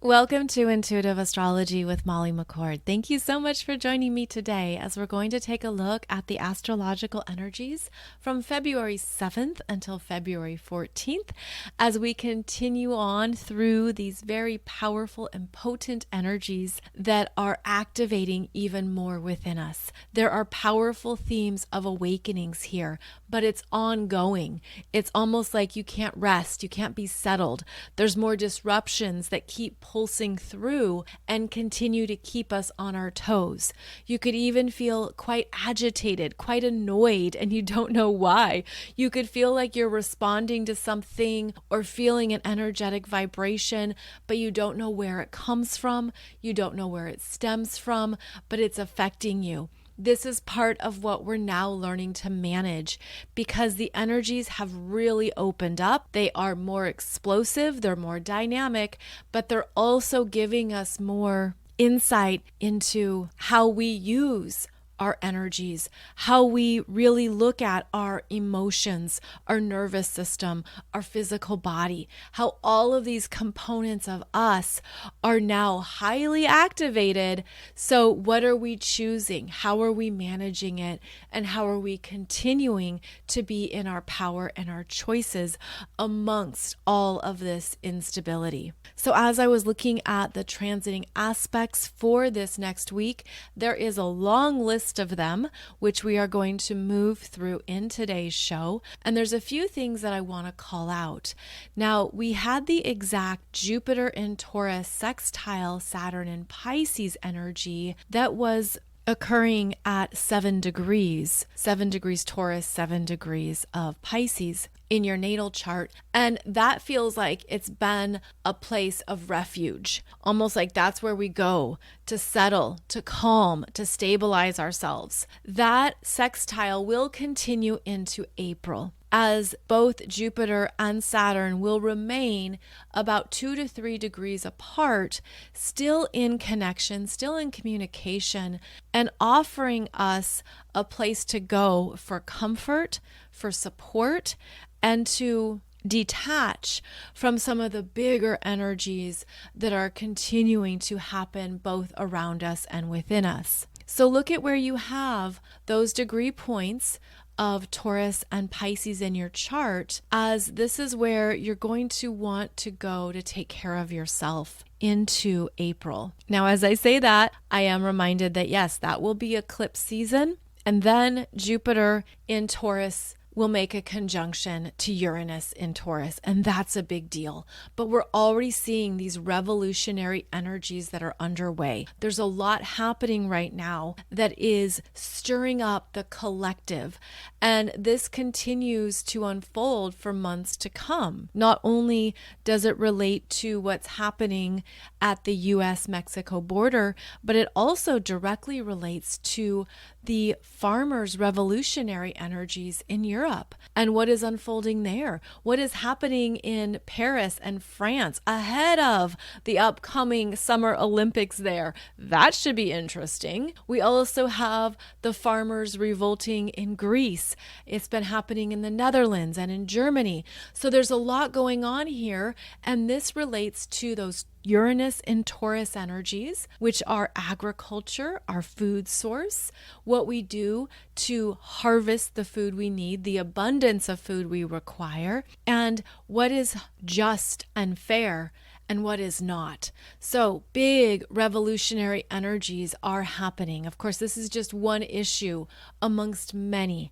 Welcome to Intuitive Astrology with Molly McCord. Thank you so much for joining me today as we're going to take a look at the astrological energies from February 7th until February 14th as we continue on through these very powerful and potent energies that are activating even more within us. There are powerful themes of awakenings here, but it's ongoing. It's almost like you can't rest, you can't be settled. There's more disruptions that keep pulsing through and continue to keep us on our toes. You could even feel quite agitated, quite annoyed, and you don't know why. You could feel like you're responding to something or feeling an energetic vibration, but you don't know where it comes from. You don't know where it stems from, but it's affecting you. This is part of what we're now learning to manage because the energies have really opened up. They are more explosive, they're more dynamic, but they're also giving us more insight into how we use our energies, how we really look at our emotions, our nervous system, our physical body, how all of these components of us are now highly activated. So what are we choosing? How are we managing it? And how are we continuing to be in our power and our choices amongst all of this instability? So as I was looking at the transiting aspects for this next week, there is a long list of them, which we are going to move through in today's show. And there's a few things that I want to call out. Now, we had the exact Jupiter in Taurus sextile Saturn in Pisces energy that was occurring at 7 degrees Taurus, 7 degrees of Pisces in your natal chart. And that feels like it's been a place of refuge, almost like that's where we go to settle, to calm, to stabilize ourselves. That sextile will continue into April, as both Jupiter and Saturn will remain about 2 to 3 degrees apart, still in connection, still in communication, and offering us a place to go for comfort, for support, and to detach from some of the bigger energies that are continuing to happen both around us and within us. So look at where you have those degree points of Taurus and Pisces in your chart, as this is where you're going to want to go to take care of yourself into April. Now, as I say that, I am reminded that yes, that will be eclipse season, and then Jupiter in Taurus will make a conjunction to Uranus in Taurus, and that's a big deal. But we're already seeing these revolutionary energies that are underway. There's a lot happening right now that is stirring up the collective, and this continues to unfold for months to come. Not only does it relate to what's happening at the US-Mexico border, but it also directly relates to the farmers' revolutionary energies in Europe and what is unfolding there. What is happening in Paris and France ahead of the upcoming Summer Olympics there. That should be interesting. We also have the farmers revolting in Greece. It's been happening in the Netherlands and in Germany. So there's a lot going on here, and this relates to those Uranus and Taurus energies, which are agriculture, our food source, what we do to harvest the food we need, the abundance of food we require, and what is just and fair and what is not. So big revolutionary energies are happening. Of course, this is just one issue amongst many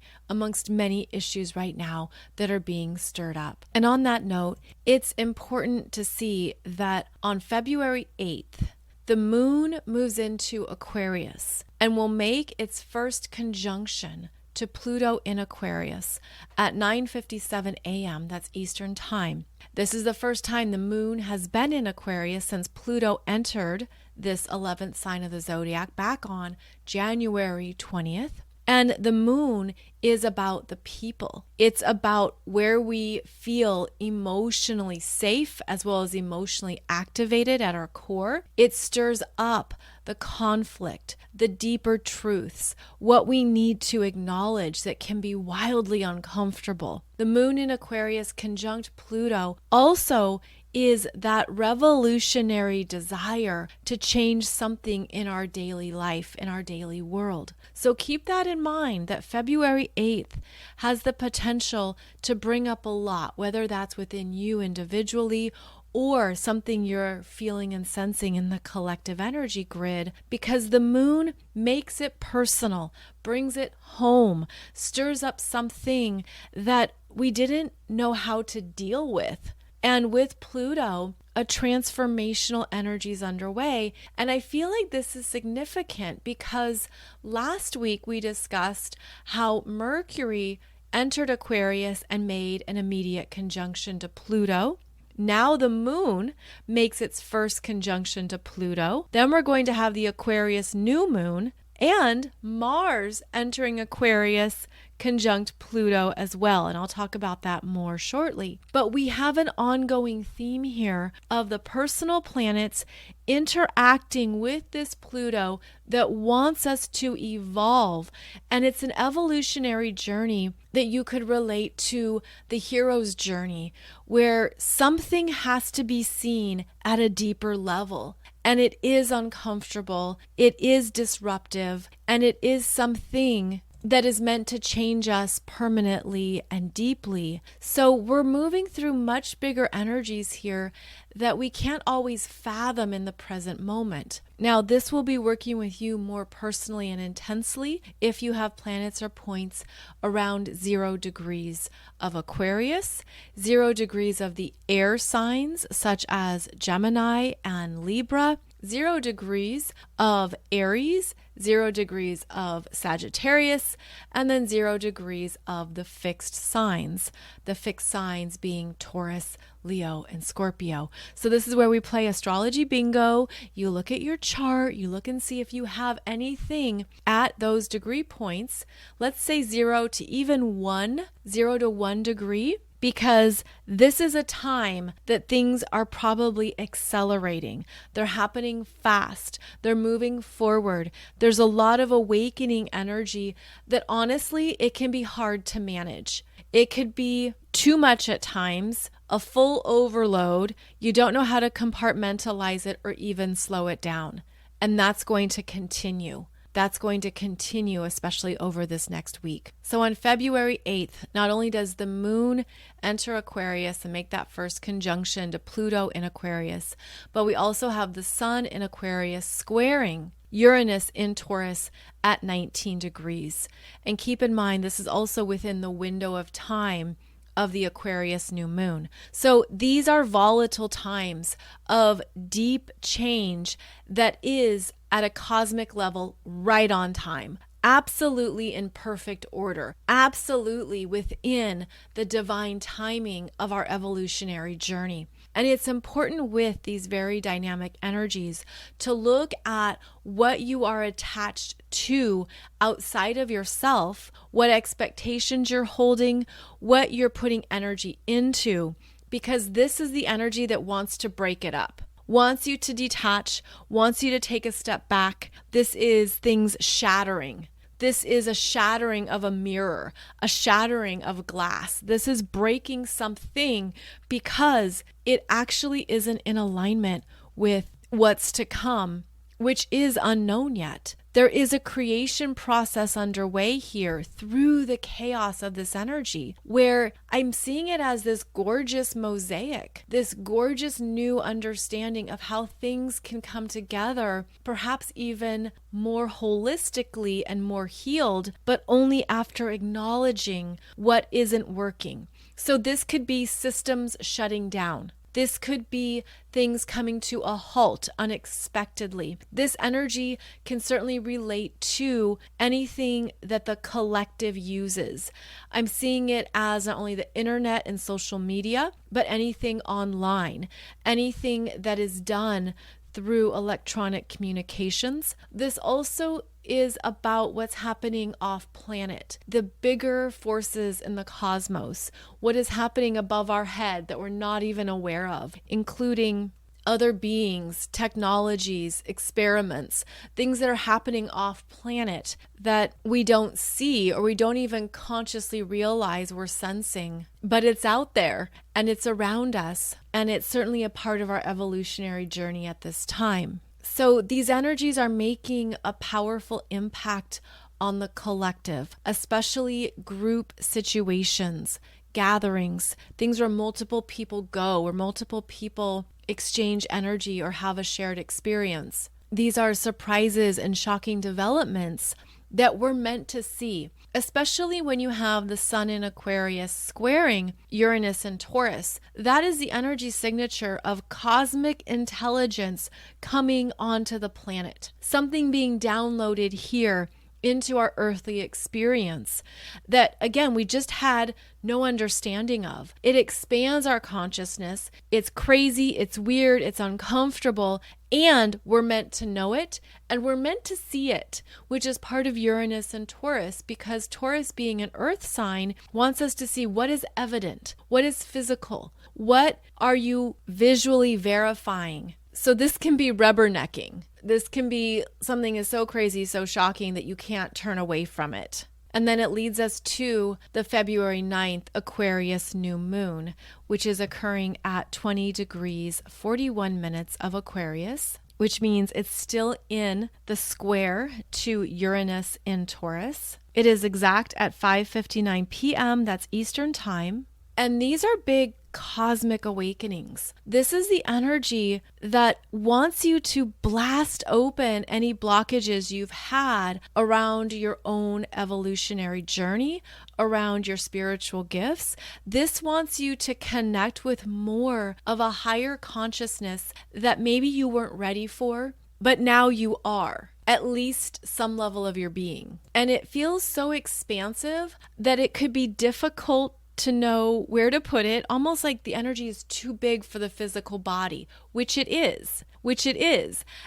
issues right now that are being stirred up. And on that note, it's important to see that on February 8th, the moon moves into Aquarius and will make its first conjunction to Pluto in Aquarius at 9:57 a.m. That's Eastern Time. This is the first time the moon has been in Aquarius since Pluto entered this 11th sign of the zodiac back on January 20th. And the moon is about the people. It's about where we feel emotionally safe as well as emotionally activated at our core. It stirs up the conflict, the deeper truths, what we need to acknowledge that can be wildly uncomfortable. The moon in Aquarius conjunct Pluto also is that revolutionary desire to change something in our daily life, in our daily world. So keep that in mind, that February 8th has the potential to bring up a lot, whether that's within you individually or something you're feeling and sensing in the collective energy grid, because the moon makes it personal, brings it home, stirs up something that we didn't know how to deal with. And with Pluto, a transformational energy is underway. And I feel like this is significant because last week we discussed how Mercury entered Aquarius and made an immediate conjunction to Pluto. Now the moon makes its first conjunction to Pluto. Then we're going to have the Aquarius New Moon and Mars entering Aquarius conjunct Pluto as well. And I'll talk about that more shortly. But we have an ongoing theme here of the personal planets interacting with this Pluto that wants us to evolve. And it's an evolutionary journey that you could relate to the hero's journey, where something has to be seen at a deeper level. And it is uncomfortable, it is disruptive, and it is something that is meant to change us permanently and deeply. So we're moving through much bigger energies here that we can't always fathom in the present moment. Now, this will be working with you more personally and intensely if you have planets or points around 0 degrees of Aquarius, 0 degrees of the air signs such as Gemini and Libra, 0 degrees of Aries, 0 degrees of Sagittarius, and then 0 degrees of the fixed signs. The fixed signs being Taurus, Leo, and Scorpio. So this is where we play astrology bingo. You look at your chart, you look and see if you have anything at those degree points. Let's say 0 to even 1, 0 to 1 degree. Because this is a time that things are probably accelerating. They're happening fast. They're moving forward. There's a lot of awakening energy that honestly, it can be hard to manage. It could be too much at times, a full overload. You don't know how to compartmentalize it or even slow it down. And that's going to continue. That's going to continue, especially over this next week. So on February 8th, not only does the moon enter Aquarius and make that first conjunction to Pluto in Aquarius, but we also have the sun in Aquarius squaring Uranus in Taurus at 19 degrees. And keep in mind, this is also within the window of time of the Aquarius New Moon. So these are volatile times of deep change that is at a cosmic level right on time. Absolutely in perfect order. Absolutely within the divine timing of our evolutionary journey. And it's important with these very dynamic energies to look at what you are attached to outside of yourself, what expectations you're holding, what you're putting energy into, because this is the energy that wants to break it up. Wants you to detach, wants you to take a step back. This is things shattering. This is a shattering of a mirror, a shattering of glass. This is breaking something because it actually isn't in alignment with what's to come, which is unknown yet. There is a creation process underway here through the chaos of this energy, where I'm seeing it as this gorgeous mosaic, this gorgeous new understanding of how things can come together, perhaps even more holistically and more healed, but only after acknowledging what isn't working. So this could be systems shutting down. This could be things coming to a halt unexpectedly. This energy can certainly relate to anything that the collective uses. I'm seeing it as not only the internet and social media, but anything online, anything that is done through electronic communications. This also is about what's happening off planet, the bigger forces in the cosmos, what is happening above our head that we're not even aware of, including other beings, technologies, experiments, things that are happening off planet that we don't see or we don't even consciously realize we're sensing. But it's out there and it's around us, and it's certainly a part of our evolutionary journey at this time. So these energies are making a powerful impact on the collective, especially group situations, gatherings, things where multiple people go, where multiple people exchange energy or have a shared experience. These are surprises and shocking developments that we're meant to see, especially when you have the sun in Aquarius squaring Uranus and Taurus. That is the energy signature of cosmic intelligence coming onto the planet, something being downloaded here into our earthly experience that, again, we just had no understanding of. It expands our consciousness. It's crazy, it's weird, it's uncomfortable, and we're meant to know it and we're meant to see it, which is part of Uranus and Taurus, because Taurus, being an earth sign, wants us to see what is evident, what is physical, what are you visually verifying. So this can be rubbernecking. This can be something is so crazy, so shocking that you can't turn away from it. And then it leads us to the February 9th Aquarius New Moon, which is occurring at 20 degrees 41 minutes of Aquarius, which means it's still in the square to Uranus in Taurus. It is exact at 5:59 p.m. That's Eastern Time. And these are big cosmic awakenings. This is the energy that wants you to blast open any blockages you've had around your own evolutionary journey, around your spiritual gifts. This wants you to connect with more of a higher consciousness that maybe you weren't ready for, but now you are. At least some level of your being. And it feels so expansive that it could be difficult to know where to put it, almost like the energy is too big for the physical body, which it is.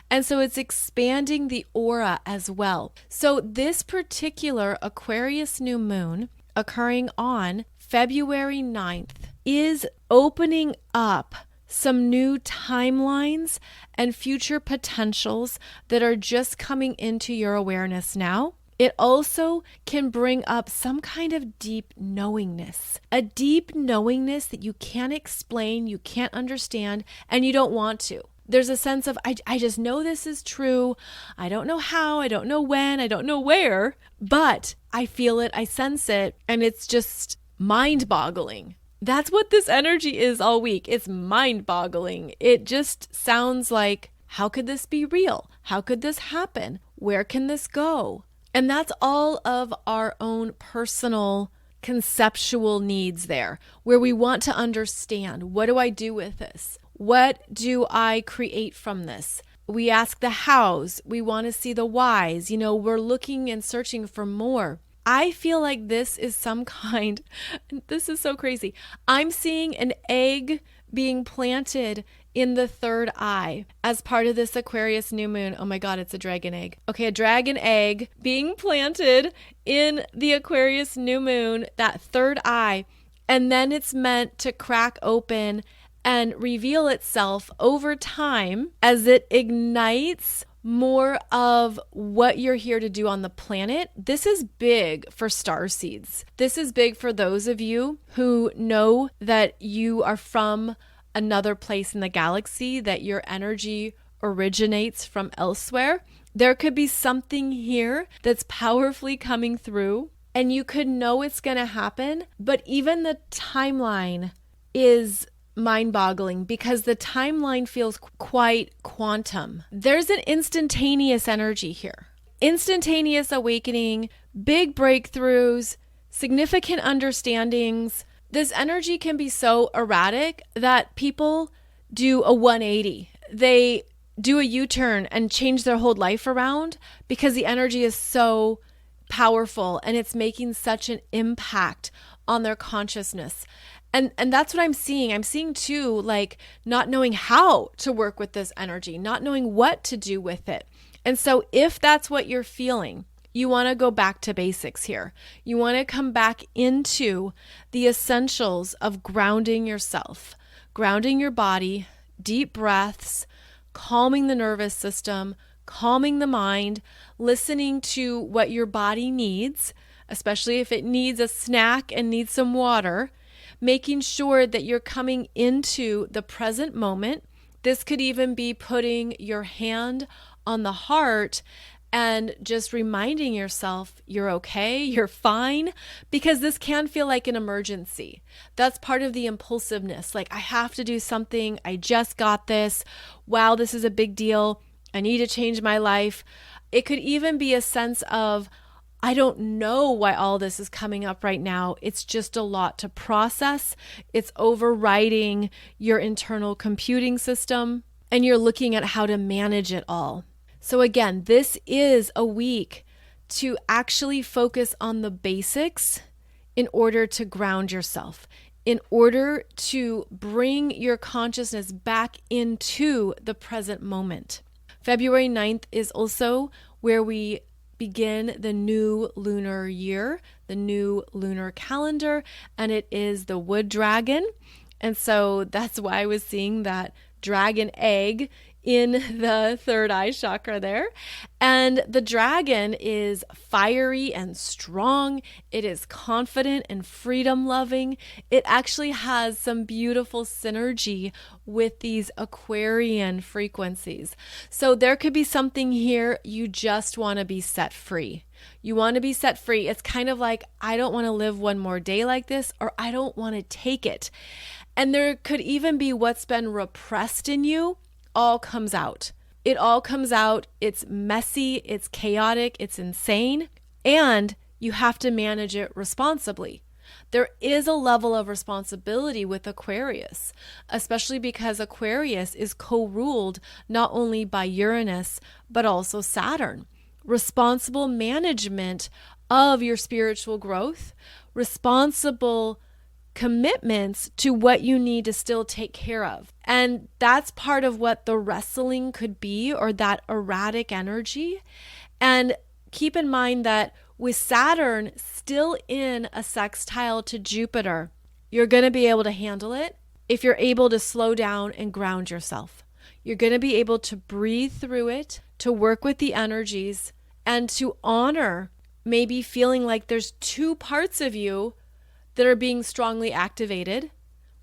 And so it's expanding the aura as well. So this particular Aquarius New Moon occurring on February 9th is opening up some new timelines and future potentials that are just coming into your awareness now. It also can bring up some kind of deep knowingness, a deep knowingness that you can't explain, you can't understand, and you don't want to. There's a sense of, I just know this is true. I don't know how, I don't know when, I don't know where, but I feel it, I sense it, and it's just mind-boggling. That's what this energy is all week. It's mind-boggling. It just sounds like, how could this be real? How could this happen? Where can this go? And that's all of our own personal conceptual needs there, where we want to understand, what do I do with this? What do I create from this? We ask the hows, we want to see the whys, we're looking and searching for more. I feel like this is some kind, this is so crazy. I'm seeing an egg being planted in the third eye as part of this Aquarius New Moon. Oh my God, it's a dragon egg. Okay, a dragon egg being planted in the Aquarius New Moon, that third eye, and then it's meant to crack open and reveal itself over time as it ignites more of what you're here to do on the planet. This is big for star seeds. This is big for those of you who know that you are from another place in the galaxy, that your energy originates from elsewhere. There could be something here that's powerfully coming through, and you could know it's going to happen, but even the timeline is mind-boggling because the timeline feels quite quantum. There's an instantaneous energy here. Instantaneous awakening, big breakthroughs, significant understandings. This energy can be so erratic that people do a 180. They do a U-turn and change their whole life around because the energy is so powerful and it's making such an impact on their consciousness. And that's what I'm seeing. I'm seeing too, like not knowing how to work with this energy, not knowing what to do with it. And so if that's what you're feeling, you want to go back to basics here. You want to come back into the essentials of grounding yourself, grounding your body, deep breaths, calming the nervous system, calming the mind, listening to what your body needs, especially if it needs a snack and needs some water, making sure that you're coming into the present moment. This could even be putting your hand on the heart and just reminding yourself you're okay, you're fine, because this can feel like an emergency. That's part of the impulsiveness. Like, I have to do something. I just got this. Wow, this is a big deal. I need to change my life. It could even be a sense of, I don't know why all this is coming up right now. It's just a lot to process. It's overriding your internal computing system, and you're looking at how to manage it all. So again, this is a week to actually focus on the basics in order to ground yourself, in order to bring your consciousness back into the present moment. February 9th is also where we begin the new lunar year, the new lunar calendar, and it is the wood dragon. And so that's why I was seeing that dragon egg in the third eye chakra there. And the dragon is fiery and strong. It is confident and freedom loving. It actually has some beautiful synergy with these Aquarian frequencies. So there could be something here you just want to be set free. You want to be set free. It's kind of like, I don't want to live one more day like this, or I don't want to take it. And there could even be what's been repressed in you all comes out. It all comes out. It's messy, it's chaotic, it's insane, and you have to manage it responsibly. There is a level of responsibility with Aquarius, especially because Aquarius is co-ruled not only by Uranus, but also Saturn. Responsible management of your spiritual growth, responsible commitments to what you need to still take care of. And that's part of what the wrestling could be, or that erratic energy. And keep in mind that with Saturn still in a sextile to Jupiter, you're going to be able to handle it if you're able to slow down and ground yourself. You're going to be able to breathe through it, to work with the energies, and to honor maybe feeling like there's two parts of you that are being strongly activated.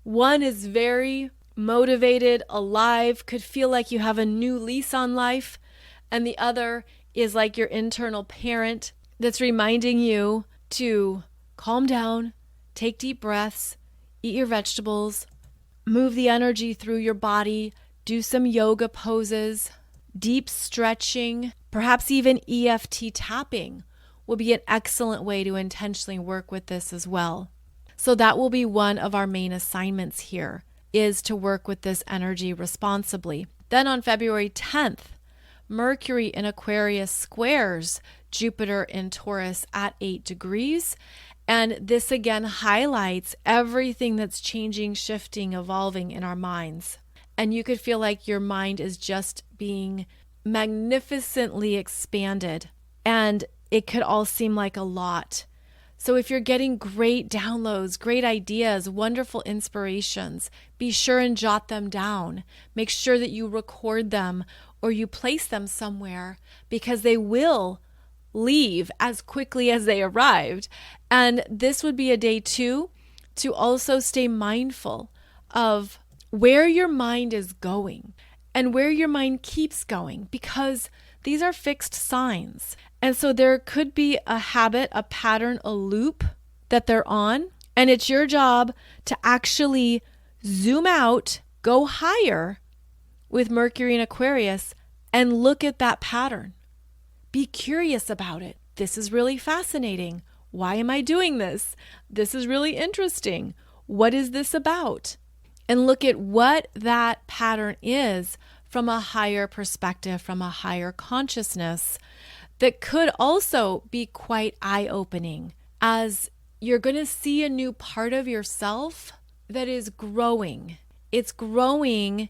One is very motivated, alive, could feel like you have a new lease on life. And the other is like your internal parent that's reminding you to calm down, take deep breaths, eat your vegetables, move the energy through your body, do some yoga poses, deep stretching, perhaps even EFT tapping will be an excellent way to intentionally work with this as well. So that will be one of our main assignments here, is to work with this energy responsibly. Then on February 10th, Mercury in Aquarius squares Jupiter in Taurus at 8 degrees. And this again highlights everything that's changing, shifting, evolving in our minds. And you could feel like your mind is just being magnificently expanded. And it could all seem like a lot. So if you're getting great downloads, great ideas, wonderful inspirations, be sure and jot them down. Make sure that you record them or you place them somewhere, because they will leave as quickly as they arrived. And this would be a day too, to also stay mindful of where your mind is going and where your mind keeps going, because these are fixed signs. And so there could be a habit, a pattern, a loop that they're on. And it's your job to actually zoom out, go higher with Mercury in Aquarius, and look at that pattern. Be curious about it. This is really fascinating. Why am I doing this? This is really interesting. What is this about? And look at what that pattern is from a higher perspective, from a higher consciousness, that could also be quite eye-opening, as you're going to see a new part of yourself that is growing. It's growing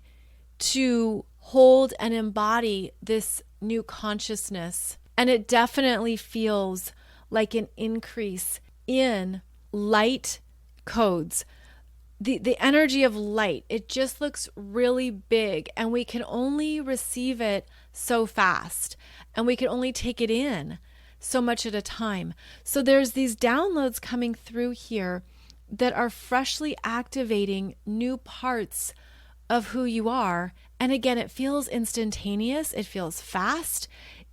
to hold and embody this new consciousness. And it definitely feels like an increase in light codes, the energy of light. It just looks really big, and we can only receive it so fast, and we can only take it in so much at a time. So there's these downloads coming through here that are freshly activating new parts of who you are. And again, it feels instantaneous. It feels fast.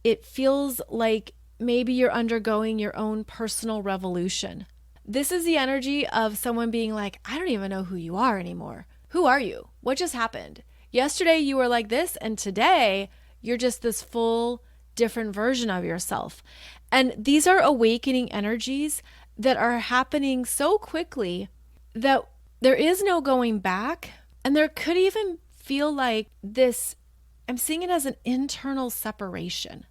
It feels like maybe you're undergoing your own personal revolution. This is the energy of someone being like, I don't even know who you are anymore. Who are you? What just happened? Yesterday you were like this, and today you're just this full different version of yourself. And these are awakening energies that are happening so quickly that there is no going back. And there could even feel like this, I'm seeing it as an internal separation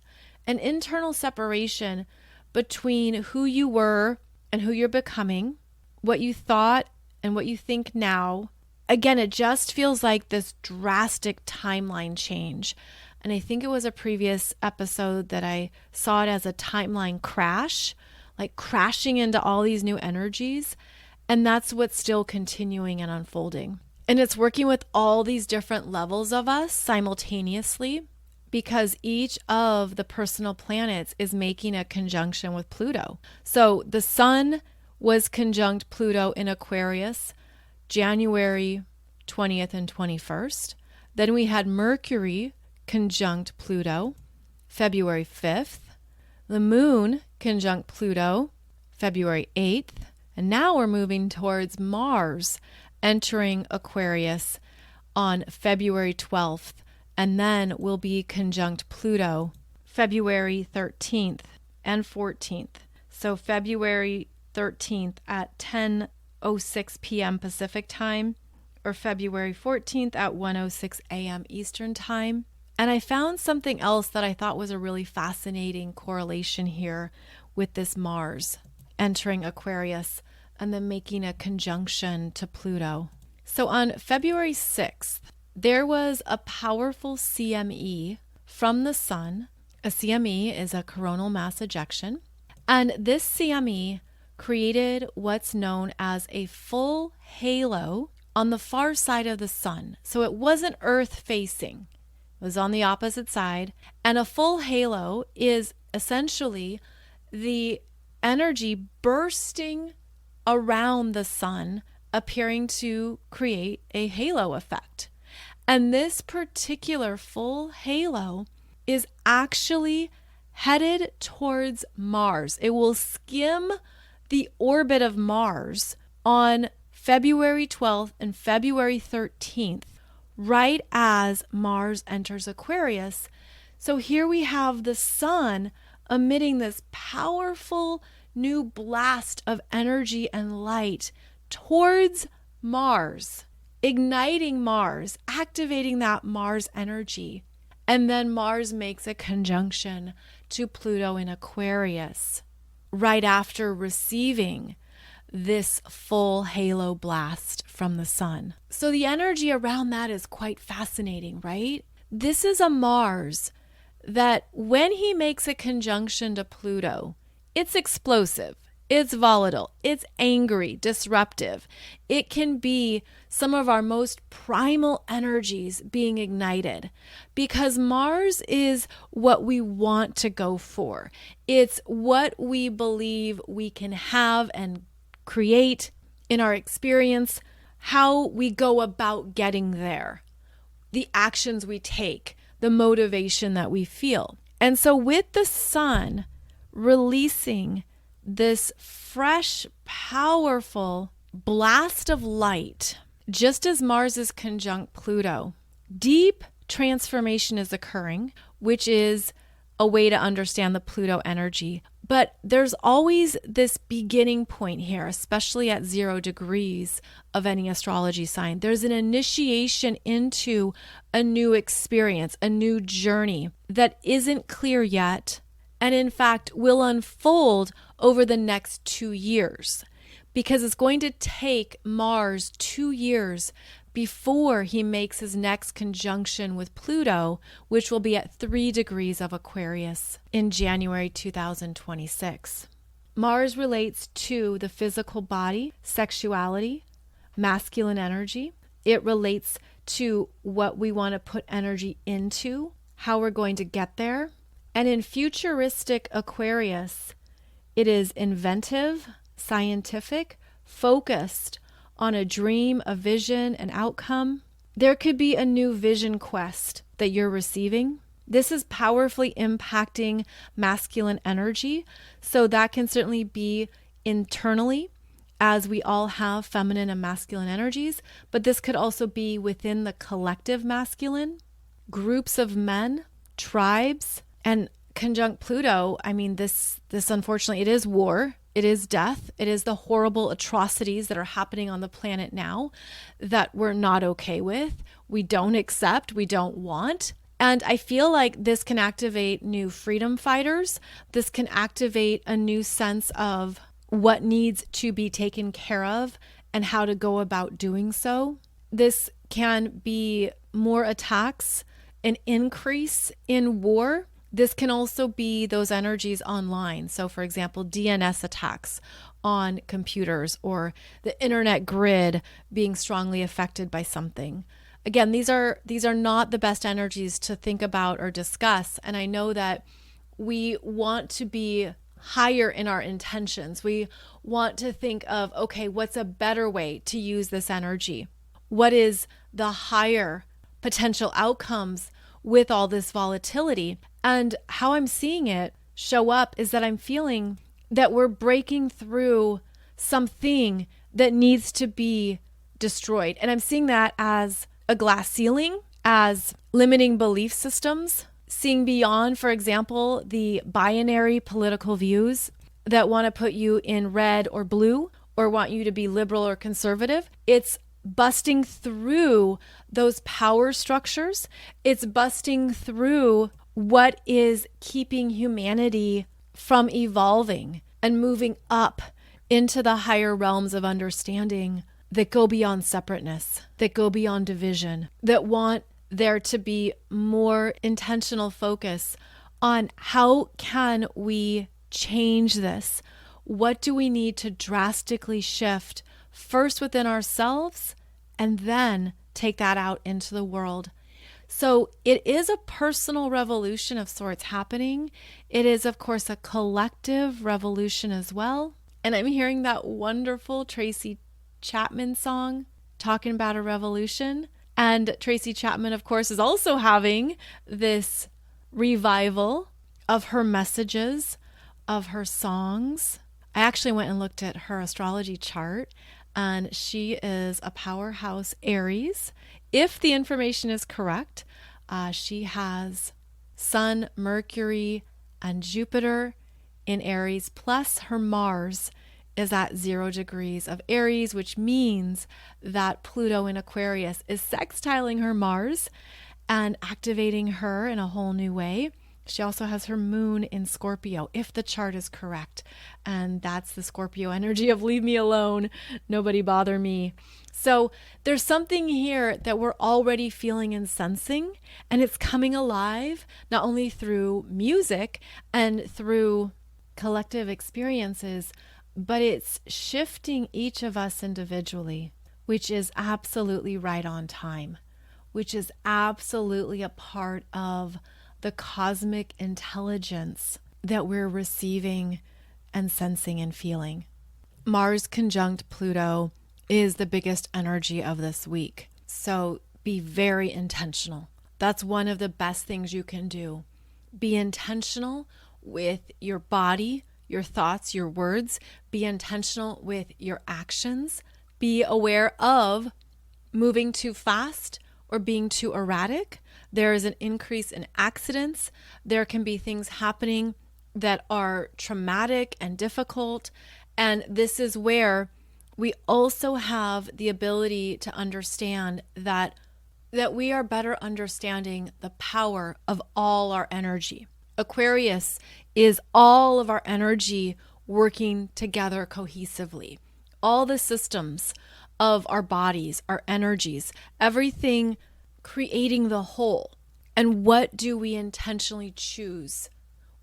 between who you were and who you're becoming, what you thought and what you think now. Again, it just feels like this drastic timeline change. And I think it was a previous episode that I saw it as a timeline crash, like crashing into all these new energies. And that's what's still continuing and unfolding. And it's working with all these different levels of us simultaneously, because each of the personal planets is making a conjunction with Pluto. So the sun was conjunct Pluto in Aquarius, January 20th and 21st. Then we had Mercury conjunct Pluto, February 5th. The moon conjunct Pluto, February 8th. And now we're moving towards Mars entering Aquarius on February 12th. And then we'll be conjunct Pluto February 13th and 14th. So February 13th at 10:06 p.m. Pacific time, or February 14th at 1:06 a.m. Eastern time. And I found something else that I thought was a really fascinating correlation here with this Mars entering Aquarius and then making a conjunction to Pluto. So on February 6th, there was a powerful CME from the sun. A CME is a coronal mass ejection. And this CME created what's known as a full halo on the far side of the sun. So it wasn't Earth facing. It was on the opposite side. And a full halo is essentially the energy bursting around the sun, appearing to create a halo effect. And this particular full halo is actually headed towards Mars. It will skim the orbit of Mars on February 12th and February 13th, right as Mars enters Aquarius. So here we have the sun emitting this powerful new blast of energy and light towards Mars, igniting Mars, activating that Mars energy. And then Mars makes a conjunction to Pluto in Aquarius right after receiving this full halo blast from the sun. So the energy around that is quite fascinating, right? This is a Mars that when he makes a conjunction to Pluto, it's explosive. It's volatile, it's angry, disruptive. It can be some of our most primal energies being ignited, because Mars is what we want to go for. It's what we believe we can have and create in our experience, how we go about getting there, the actions we take, the motivation that we feel. And so with the sun releasing this fresh, powerful blast of light, just as Mars is conjunct Pluto, deep transformation is occurring, which is a way to understand the Pluto energy. But there's always this beginning point here, especially at 0 degrees of any astrology sign. There's an initiation into a new experience, a new journey that isn't clear yet, and in fact will unfold over the next 2 years, because it's going to take Mars 2 years before he makes his next conjunction with Pluto, which will be at 3 degrees of Aquarius in January 2026. Mars relates to the physical body, sexuality, masculine energy. It relates to what we want to put energy into, how we're going to get there. And in futuristic Aquarius, it is inventive, scientific, focused on a dream, a vision, an outcome. There could be a new vision quest that you're receiving. This is powerfully impacting masculine energy. So that can certainly be internally, as we all have feminine and masculine energies, but this could also be within the collective masculine, groups of men, tribes, and conjunct Pluto. I mean, this unfortunately, it is war. It is death. It is the horrible atrocities that are happening on the planet now that we're not okay with. We don't accept. We don't want. And I feel like this can activate new freedom fighters. This can activate a new sense of what needs to be taken care of and how to go about doing so. This can be more attacks, an increase in war. This can also be those energies online. So for example, DNS attacks on computers or the internet grid being strongly affected by something. Again, these are not the best energies to think about or discuss. And I know that we want to be higher in our intentions. We want to think of, okay, what's a better way to use this energy? What is the higher potential outcomes with all this volatility? And how I'm seeing it show up is that I'm feeling that we're breaking through something that needs to be destroyed. And I'm seeing that as a glass ceiling, as limiting belief systems, seeing beyond, for example, the binary political views that want to put you in red or blue or want you to be liberal or conservative. It's busting through those power structures. It's busting through what is keeping humanity from evolving and moving up into the higher realms of understanding that go beyond separateness, that go beyond division, that want there to be more intentional focus on how can we change this? What do we need to drastically shift first within ourselves and then take that out into the world? So it is a personal revolution of sorts happening. It is, of course, a collective revolution as well. And I'm hearing that wonderful Tracy Chapman song talking about a revolution. And Tracy Chapman, of course, is also having this revival of her messages, of her songs. I actually went and looked at her astrology chart, and she is a powerhouse Aries. If the information is correct, she has Sun, Mercury, and Jupiter in Aries, plus her Mars is at 0 degrees of Aries, which means that Pluto in Aquarius is sextiling her Mars and activating her in a whole new way. She also has her moon in Scorpio, if the chart is correct. And that's the Scorpio energy of leave me alone, nobody bother me. So there's something here that we're already feeling and sensing, and it's coming alive, not only through music and through collective experiences, but it's shifting each of us individually, which is absolutely right on time, which is absolutely a part of the cosmic intelligence that we're receiving and sensing and feeling. Mars conjunct Pluto is the biggest energy of this week. So be very intentional. That's one of the best things you can do. Be intentional with your body, your thoughts, your words. Be intentional with your actions. Be aware of moving too fast or being too erratic. There is an increase in accidents. There can be things happening that are traumatic and difficult. And this is where we also have the ability to understand that we are better understanding the power of all our energy. Aquarius is all of our energy working together cohesively. All the systems of our bodies, our energies, everything creating the whole. And what do we intentionally choose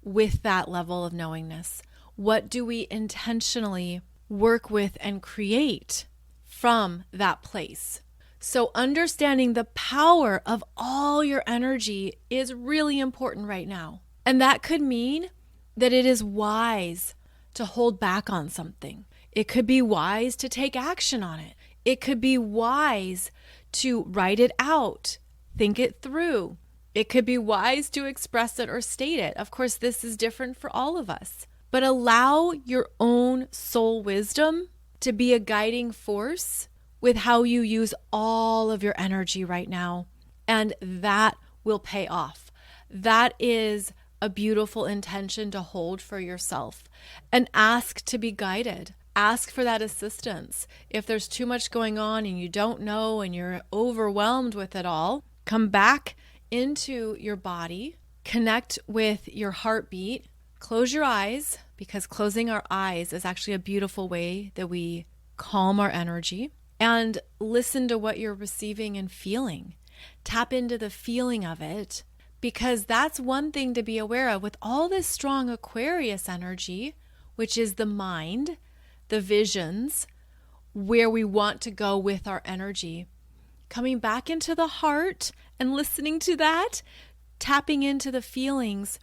with that level of knowingness? What do we intentionally work with and create from that place. So understanding the power of all your energy is really important right now. And that could mean that it is wise to hold back on something. It could be wise to take action on it. It could be wise to write it out, think it through. It could be wise to express it or state it. Of course, this is different for all of us. But allow your own soul wisdom to be a guiding force with how you use all of your energy right now. And that will pay off. That is a beautiful intention to hold for yourself, and ask to be guided. Ask for that assistance. If there's too much going on and you don't know and you're overwhelmed with it all, come back into your body, connect with your heartbeat, close your eyes, because closing our eyes is actually a beautiful way that we calm our energy, and listen to what you're receiving and feeling. Tap into the feeling of it, because that's one thing to be aware of with all this strong Aquarius energy, which is the mind, the visions, where we want to go with our energy. Coming back into the heart and listening to that, tapping into the feelings,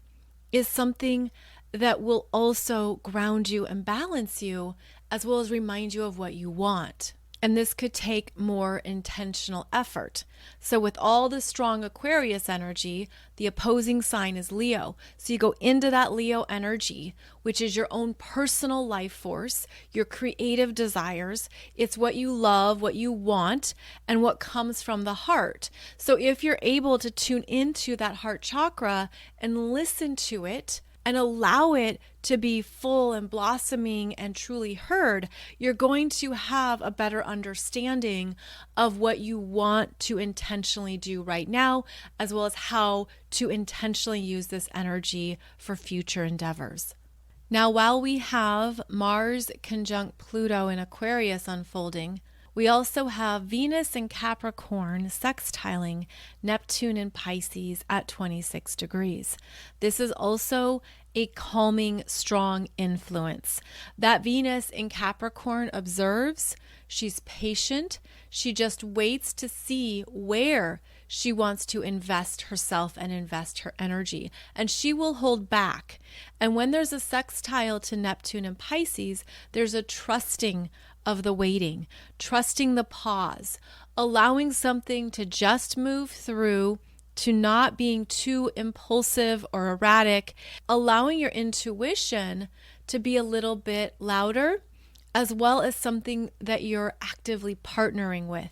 is something that will also ground you and balance you, as well as remind you of what you want. And this could take more intentional effort. So with all the strong Aquarius energy, the opposing sign is Leo. So you go into that Leo energy, which is your own personal life force, your creative desires. It's what you love, what you want, and what comes from the heart. So if you're able to tune into that heart chakra and listen to it, and allow it to be full and blossoming and truly heard, you're going to have a better understanding of what you want to intentionally do right now, as well as how to intentionally use this energy for future endeavors. Now, while we have Mars conjunct Pluto in Aquarius unfolding, we also have Venus in Capricorn sextiling Neptune in Pisces at 26 degrees. This is also a calming, strong influence. That Venus in Capricorn observes, she's patient, she just waits to see where she wants to invest herself and invest her energy, and she will hold back. And when there's a sextile to Neptune and Pisces, there's a trusting of the waiting, trusting the pause, allowing something to just move through, to not being too impulsive or erratic, allowing your intuition to be a little bit louder, as well as something that you're actively partnering with.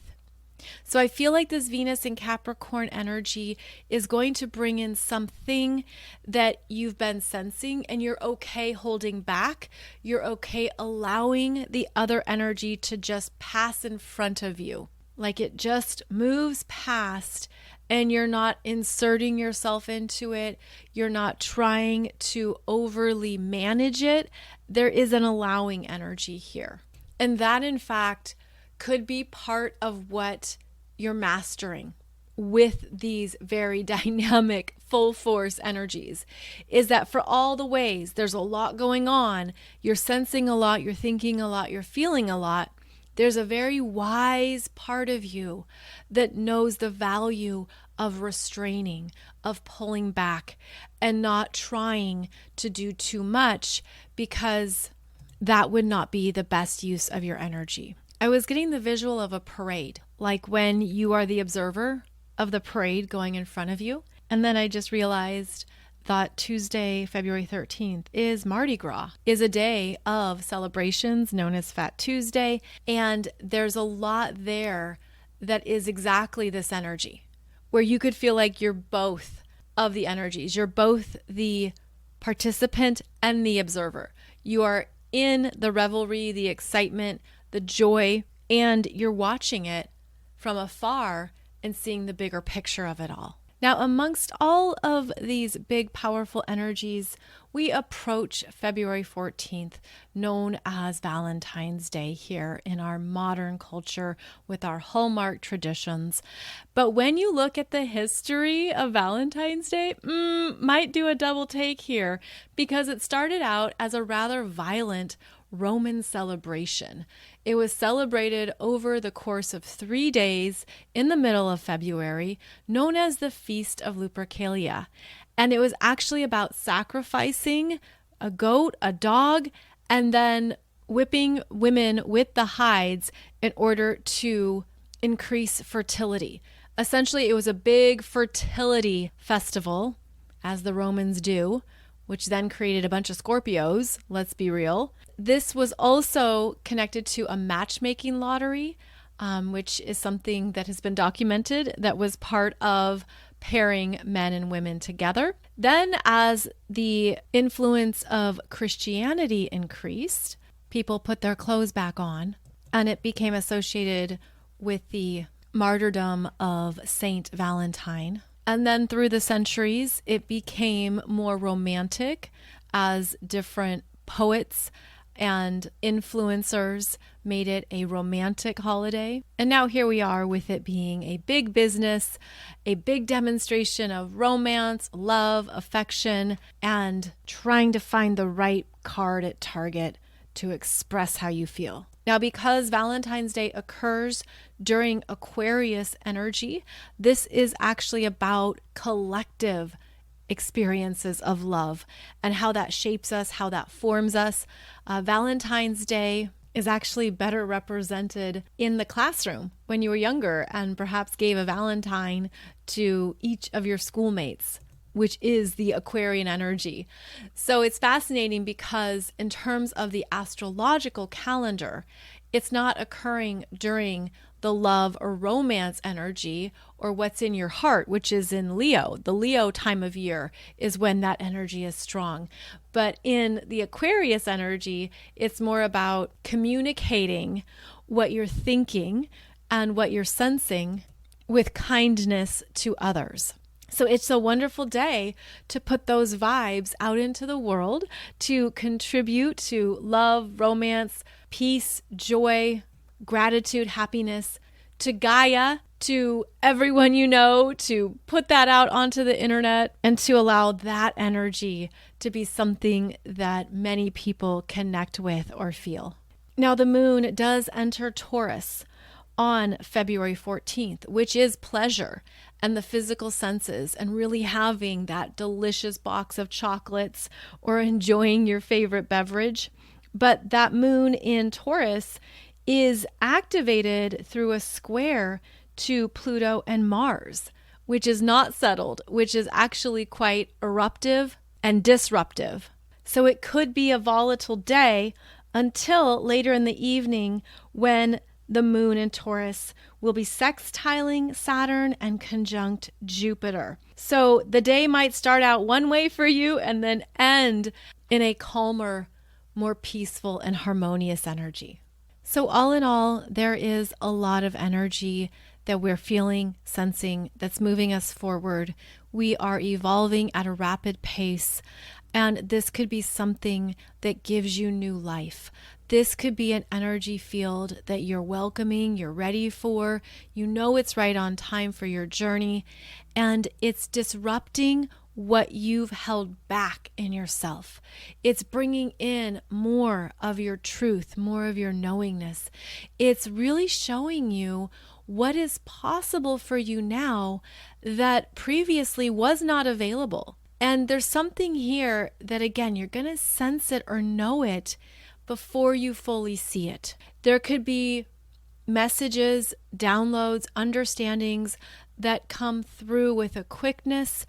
So I feel like this Venus in Capricorn energy is going to bring in something that you've been sensing, and you're okay holding back. You're okay allowing the other energy to just pass in front of you. Like it just moves past, and you're not inserting yourself into it. You're not trying to overly manage it. There is an allowing energy here. And that, in fact, could be part of what you're mastering with these very dynamic full force energies, is that for all the ways there's a lot going on, you're sensing a lot, you're thinking a lot, you're feeling a lot, there's a very wise part of you that knows the value of restraining, of pulling back, and not trying to do too much, because that would not be the best use of your energy. I was getting the visual of a parade, like when you are the observer of the parade going in front of you. And then I just realized that Tuesday, February 13th is Mardi Gras, is a day of celebrations known as Fat Tuesday. And there's a lot there that is exactly this energy, where you could feel like you're both of the energies. You're both the participant and the observer. You are in the revelry, the excitement, the joy, and you're watching it from afar and seeing the bigger picture of it all. Now, amongst all of these big, powerful energies, we approach February 14th, known as Valentine's Day here in our modern culture with our Hallmark traditions. But when you look at the history of Valentine's Day, might do a double take here, because it started out as a rather violent Roman celebration. It was celebrated over the course of 3 days in the middle of February, known as the Feast of Lupercalia. And it was actually about sacrificing a goat, a dog, and then whipping women with the hides in order to increase fertility. Essentially, it was a big fertility festival, as the Romans do, which then created a bunch of Scorpios, let's be real. This was also connected to a matchmaking lottery, which is something that has been documented that was part of pairing men and women together. Then, as the influence of Christianity increased, people put their clothes back on, and it became associated with the martyrdom of Saint Valentine. And then through the centuries, it became more romantic as different poets and influencers made it a romantic holiday. And now here we are with it being a big business, a big demonstration of romance, love, affection, and trying to find the right card at Target to express how you feel. Now, because Valentine's Day occurs during Aquarius energy, this is actually about collective experiences of love and how that shapes us, how that forms us. Valentine's Day is actually better represented in the classroom when you were younger and perhaps gave a Valentine to each of your schoolmates, which is the Aquarian energy. So it's fascinating because in terms of the astrological calendar, it's not occurring during the love or romance energy or what's in your heart, which is in Leo. The Leo time of year is when that energy is strong. But in the Aquarius energy, it's more about communicating what you're thinking and what you're sensing with kindness to others. So it's a wonderful day to put those vibes out into the world, to contribute to love, romance, peace, joy, gratitude, happiness, to Gaia, to everyone you know, to put that out onto the internet and to allow that energy to be something that many people connect with or feel. Now, the moon does enter Taurus on February 14th, which is pleasure and the physical senses and really having that delicious box of chocolates or enjoying your favorite beverage. But that moon in Taurus is activated through a square to Pluto and Mars, which is not settled, which is actually quite eruptive and disruptive. So it could be a volatile day until later in the evening when the moon in Taurus will be sextiling Saturn and conjunct Jupiter. So the day might start out one way for you and then end in a calmer, more peaceful and harmonious energy. So all in all, there is a lot of energy that we're feeling, sensing, that's moving us forward. We are evolving at a rapid pace, and this could be something that gives you new life. This could be an energy field that you're welcoming, you're ready for, you know it's right on time for your journey, and it's disrupting what you've held back in yourself. It's bringing in more of your truth, more of your knowingness. It's really showing you what is possible for you now that previously was not available. And there's something here that, again, you're going to sense it or know it before you fully see it. There could be messages, downloads, understandings that come through with a quickness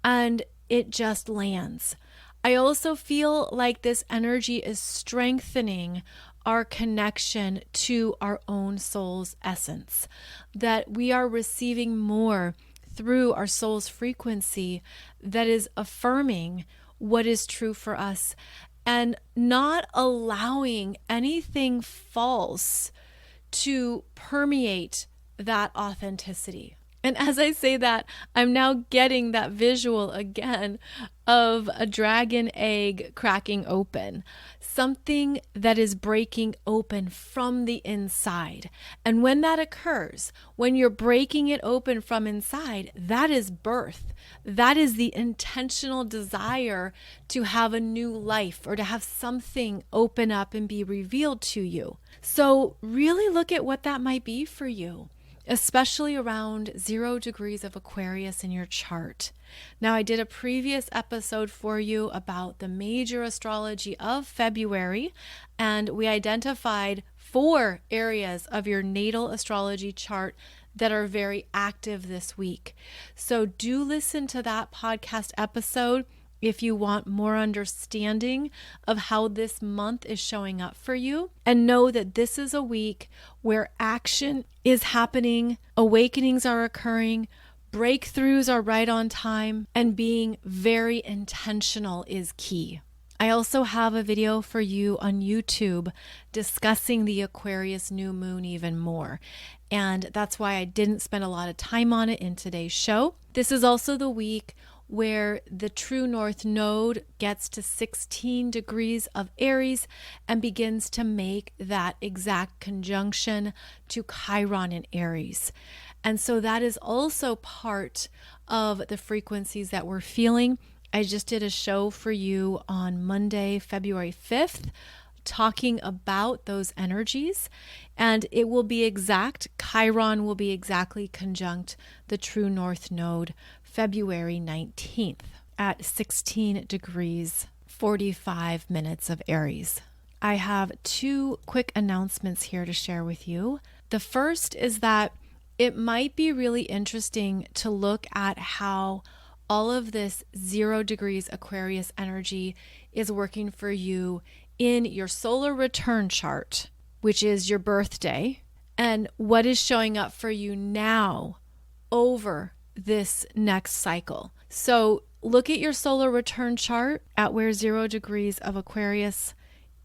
and it just lands. I also feel like this energy is strengthening our connection to our own soul's essence, that we are receiving more through our soul's frequency that is affirming what is true for us and not allowing anything false to permeate that authenticity. And as I say that, I'm now getting that visual again of a dragon egg cracking open, something that is breaking open from the inside. And when that occurs, when you're breaking it open from inside, that is birth. That is the intentional desire to have a new life or to have something open up and be revealed to you. So really look at what that might be for you, especially around 0 degrees of Aquarius in your chart. Now, I did a previous episode for you about the major astrology of February, and we identified 4 areas of your natal astrology chart that are very active this week. So do listen to that podcast episode if you want more understanding of how this month is showing up for you. And know that this is a week where action is happening, awakenings are occurring, breakthroughs are right on time, and being very intentional is key. I also have a video for you on YouTube discussing the Aquarius New Moon even more. And that's why I didn't spend a lot of time on it in today's show. This is also the week where the true north node gets to 16 degrees of Aries and begins to make that exact conjunction to Chiron in Aries. And so that is also part of the frequencies that we're feeling. I just did a show for you on Monday, February 5th, talking about those energies, and it will be exact. Chiron will be exactly conjunct the true north node February 19th at 16 degrees 45 minutes of Aries. I have 2 quick announcements here to share with you. The first is that it might be really interesting to look at how all of this 0 degrees Aquarius energy is working for you in your solar return chart, which is your birthday, and what is showing up for you now over this next cycle. So look at your solar return chart at where 0 degrees of Aquarius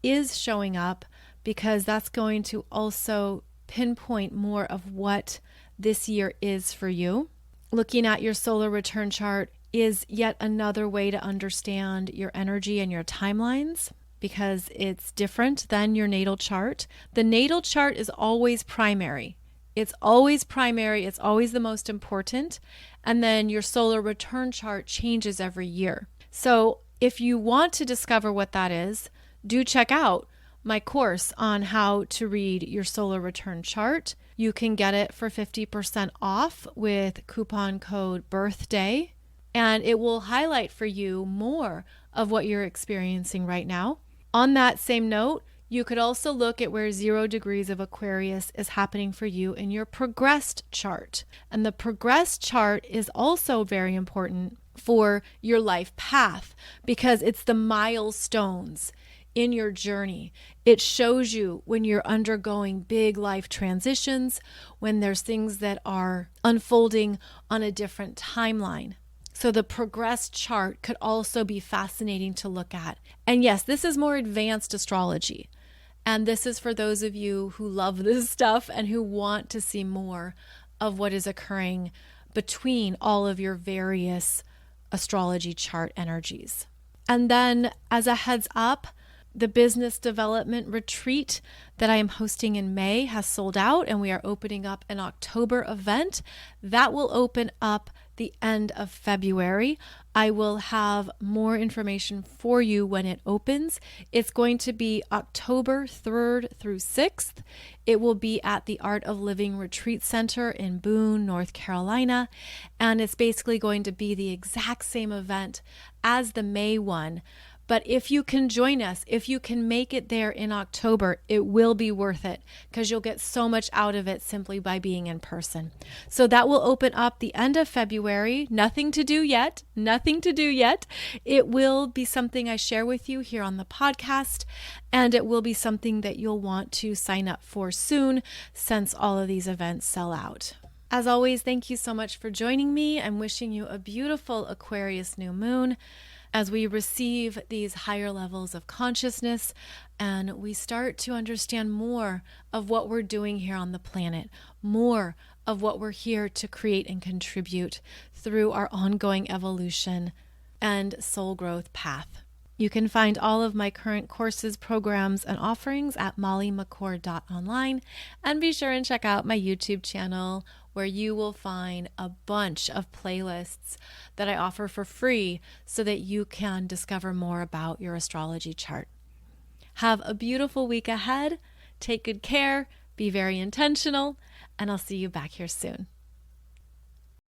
is showing up, because that's going to also pinpoint more of what this year is for you. Looking at your solar return chart is yet another way to understand your energy and your timelines, because it's different than your natal chart. The natal chart is always primary. It's always primary. It's always the most important. And then your solar return chart changes every year. So if you want to discover what that is, do check out my course on how to read your solar return chart. You can get it for 50% off with coupon code BIRTHDAY, and it will highlight for you more of what you're experiencing right now. On that same note, you could also look at where 0 degrees of Aquarius is happening for you in your progressed chart. And the progressed chart is also very important for your life path, because it's the milestones in your journey. It shows you when you're undergoing big life transitions, when there's things that are unfolding on a different timeline. So the progressed chart could also be fascinating to look at. And yes, this is more advanced astrology. And this is for those of you who love this stuff and who want to see more of what is occurring between all of your various astrology chart energies. And then, as a heads up, the business development retreat that I am hosting in May has sold out, and we are opening up an October event that will open up the end of February. I will have more information for you when it opens. It's going to be October 3rd through 6th. It will be at the Art of Living Retreat Center in Boone, North Carolina. And it's basically going to be the exact same event as the May one. But if you can join us, if you can make it there in October, it will be worth it, because you'll get so much out of it simply by being in person. So that will open up the end of February. Nothing to do yet. Nothing to do yet. It will be something I share with you here on the podcast, and it will be something that you'll want to sign up for soon, since all of these events sell out. As always, thank you so much for joining me. I'm wishing you a beautiful Aquarius new moon as we receive these higher levels of consciousness and we start to understand more of what we're doing here on the planet, more of what we're here to create and contribute through our ongoing evolution and soul growth path. You can find all of my current courses, programs, and offerings at mollymccord.online, and be sure and check out my YouTube channel, where you will find a bunch of playlists that I offer for free so that you can discover more about your astrology chart. Have a beautiful week ahead. Take good care, be very intentional, and I'll see you back here soon.